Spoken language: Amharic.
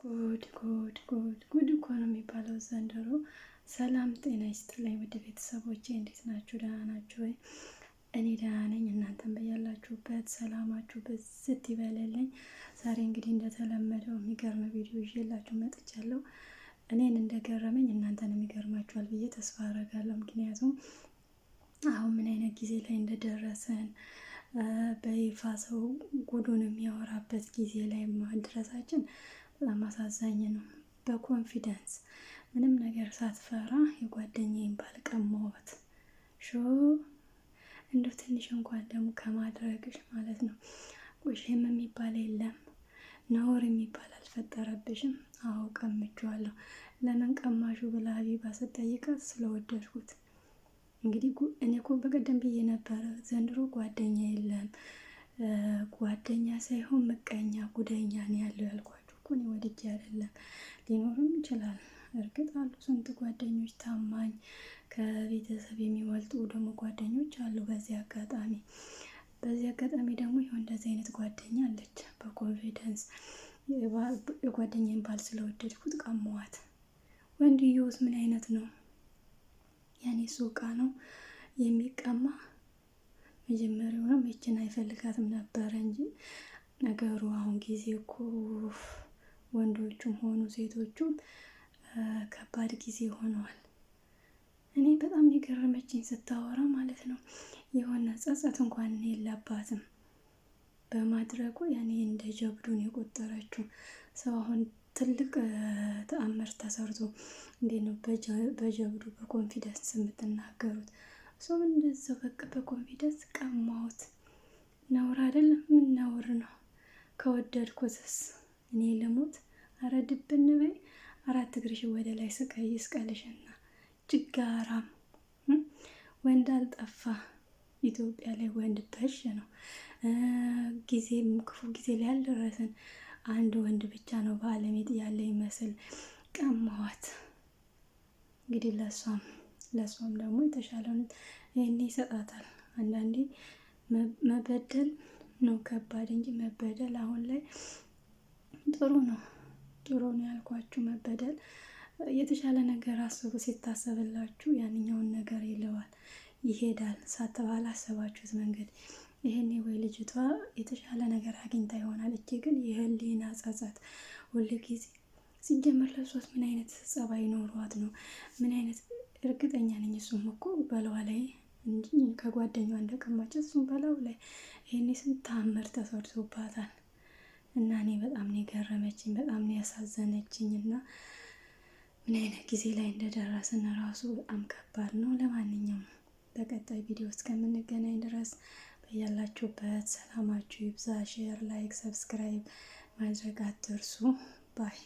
ጉድ እኮ ነው የሚባለው ዘንድሮ። ሰላም ጤና ይስጥልኝ ውድ ቤተሰቦቼ፣ እንዴት ናችሁ? ደህና ናችሁ ወይ? እኔ ደህና ነኝ። እናንተም በያላችሁበት ሰላማችሁ ብዝት ይበልልኝ። ዛሬ እንግዲህ እንደተለመደው የሚገርም ቪዲዮ ይዤላችሁ መጥቻለሁ። እኔን እንደገረመኝ እናንተንም ይገርማችኋል ብዬ ተስፋ አደርጋለሁ። ምክንያቱም አሁን ምን አይነት ጊዜ ላይ እንደደረሰን በይፋ ሰው ጉዱን የሚያወራበት ጊዜ ላይ መድረሳችን በጣም አሳዛኝ ነው። በኮንፊደንስ ምንም ነገር ሳትፈራ የጓደኛዬን ባል ቀማሁት። እንደው ትንሽ እንኳን ደግሞ ከማድረግሽ ማለት ነው። ቁሽም የሚባል የለም፣ ነውር የሚባል አልፈጠረብሽም። አዎ ቀምቼዋለሁ። ለምን ቀማሹ ብላ ሀቢባ ስትጠይቃት ስለወደድኩት። እንግዲህ እኔ እኮ በቀደም ብዬ ነበረ ዘንድሮ ጓደኛ የለም፣ ጓደኛ ሳይሆን ምቀኛ ጉደኛ ነው ያለው ያልኳችሁ እኮ። እኔ ወድጄ አይደለም። ሊኖርም ይችላል እርግጥ አሉ ስንት ጓደኞች ታማኝ ከቤተሰብ የሚበልጡ ደግሞ ጓደኞች አሉ። በዚህ አጋጣሚ ደግሞ ይኸው እንደዚህ አይነት ጓደኛ አለች። በኮንፊደንስ የጓደኛዬን ባል ስለወደድኩት ቀማዋት። ወንድየውስ ምን አይነት ነው? ያኔ ሱቃ ነው የሚቀማ። መጀመሪያውንም ይችን አይፈልጋትም ነበረ እንጂ ነገሩ አሁን ጊዜ እኮ ወንዶቹም ሆኑ ሴቶቹም ከባድ ጊዜ ሆነዋል። እኔ በጣም የገረመችኝ ስታወራ ማለት ነው የሆነ ጸጸት እንኳን የለባትም በማድረጉ። ያኔ እንደ ጀብዱን የቆጠረችው ሰው አሁን ትልቅ ተአምር ተሰርቶ እንዴት ነው በጀብዱ በኮንፊደንስ የምትናገሩት? ሰው እንደዛው በቃ በኮንፊደንስ ቀማሁት። ነውር አይደለም? ምን ነውር ነው? ከወደድኩትስ እኔ ልሙት? አረ ድብን በይ። አራት እግርሽ ወደ ላይ ስቀይ ስቀልሽና ችጋራም ወንድ አልጠፋ ኢትዮጵያ ላይ ወንድ በሽ ነው። ክፉ ጊዜ ላይ ያልደረሰን አንድ ወንድ ብቻ ነው በዓለም ያለ ይመስል ቀማዋት። እንግዲህ ለሷም ደግሞ የተሻለውን ይሄኔ ይሰጣታል። አንዳንዴ መበደል ነው ከባድ እንጂ መበደል አሁን ላይ ጥሩ ነው ያልኳችሁ። መበደል የተሻለ ነገር አስቡ። ሲታሰብላችሁ ያንኛውን ነገር ይሄዳል ሳታሰባችሁት መንገድ። ይሄኔ ወይ ልጅቷ የተሻለ ነገር አግኝታ ይሆናል። እቺ ግን የህሊና ጸጸት ሁሉ ጊዜ ሲጀመር ለሷስ ምን አይነት ጸባይ ኖሯት ነው? ምን አይነት እርግጠኛ ነኝ እሱም እኮ በለዋ ላይ እንጂ ከጓደኛዋ እንደቀማች እሱም በለው ላይ ይሄኔ ስንት ተአምር ተሰርቶባታል። እና እኔ በጣም ነው የገረመችኝ፣ በጣም ነው ያሳዘነችኝ። እና ምን አይነት ጊዜ ላይ እንደደረስን ራሱ በጣም ከባድ ነው። ለማንኛውም በቀጣይ ቪዲዮ እስከምንገናኝ ድረስ በያላችሁበት ሰላማችሁ ይብዛ። ሼር፣ ላይክ፣ ሰብስክራይብ ማድረግ አትርሱ። ባይ